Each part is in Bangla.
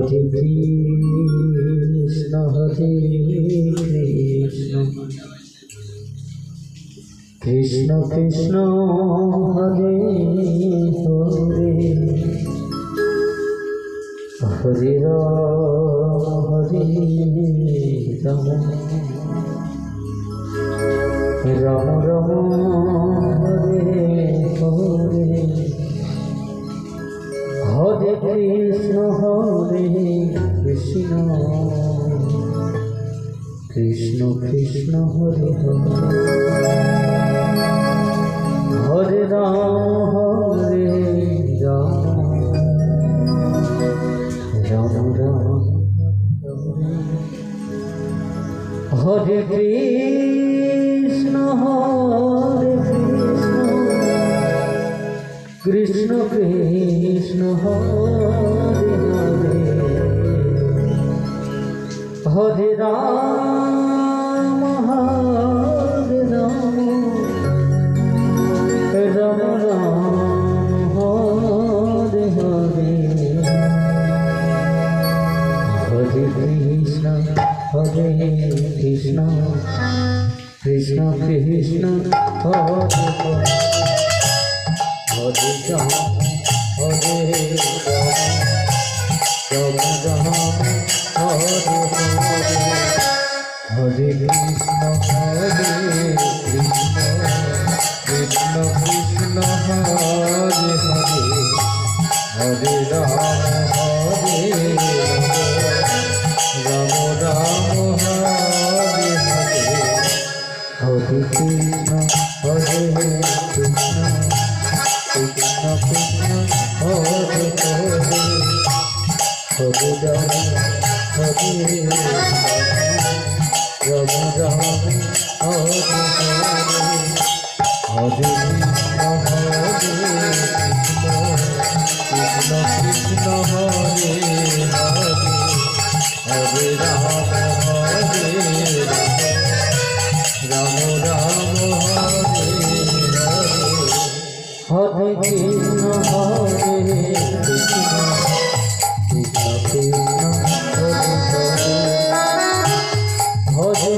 Hare Krishna Krishna Krishna Hare Hare Hare Ram Ram Ram Hare Hare Hare Krishna Krishna Krishna Hare Hare Hare Ram Ram Ram Hare Krishna Krishna Krishna Hare Hare Hare Ram Ram Ram Hare Hare Hare Krishna Krishna Krishna Hare Hare Ram Hare Ram Ram Hare Hare Hare Krishna Krishna Krishna Krishna Hare Hare Hare Ram Ram Ram Hare Hare Hare Krishna Krishna Krishna Krishna Hare Hare Hare Ram Ram Ram Hare Hare Hare Krishna Krishna Hare Hare Hare Ram Ram Ram Hare Hare Krishna Krishna Krishna Krishna Hare Hare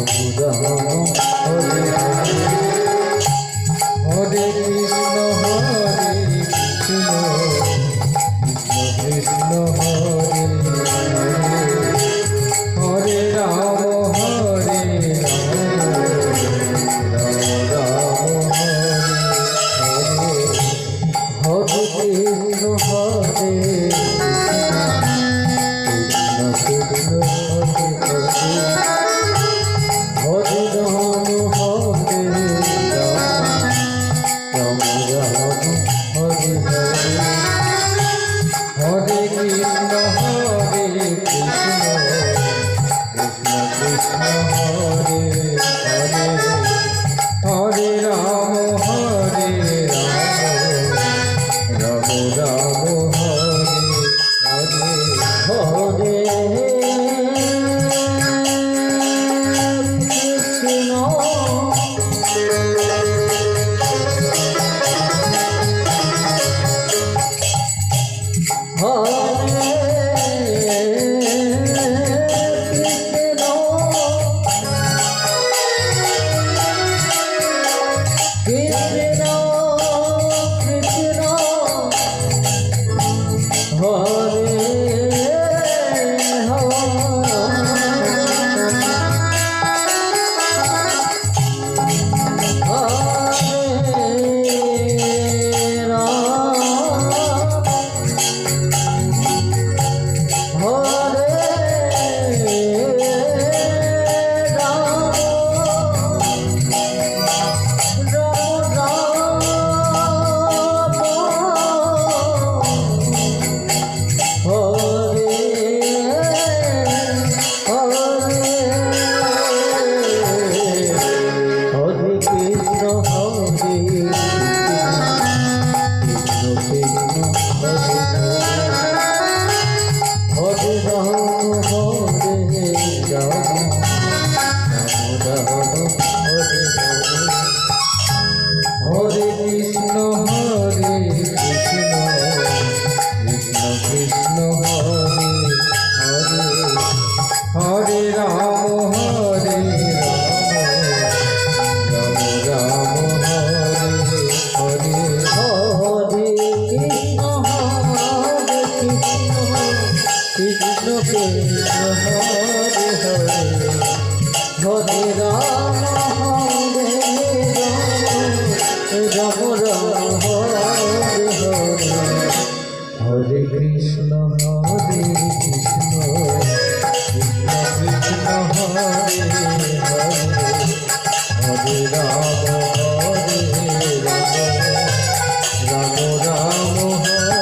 Hare Ram Ram Hare Hare Krishna Krishna Krishna Hare Hare Ram Ram Ram Hare Hare Hare Krishna Hare Krishna Krishna Krishna Hare Hare Hare Ram Ram Ram Hare Hare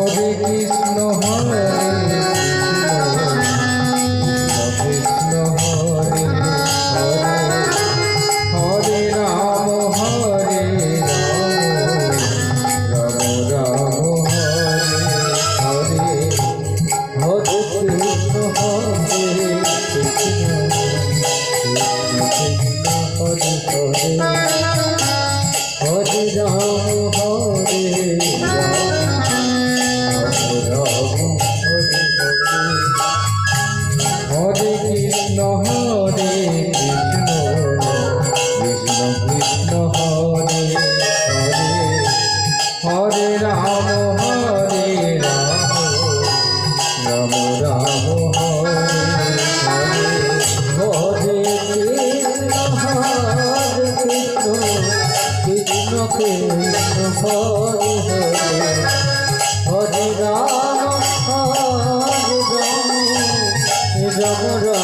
Hare Krishna Hare Krishna Hare Hare Ram Ram Hare Hare Krishna Hare Krishna Hare Hare Ram Hare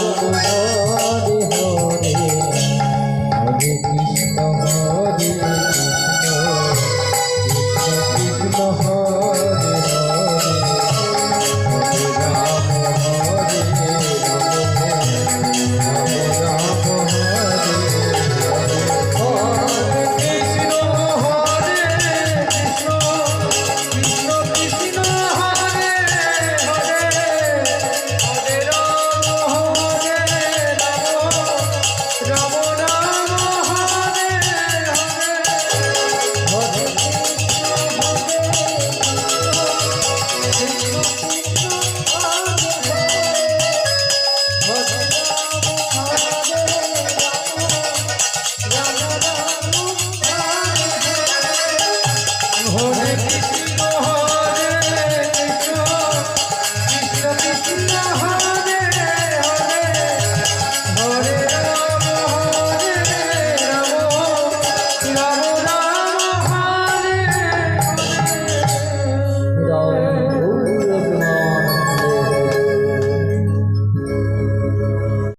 Hare Hare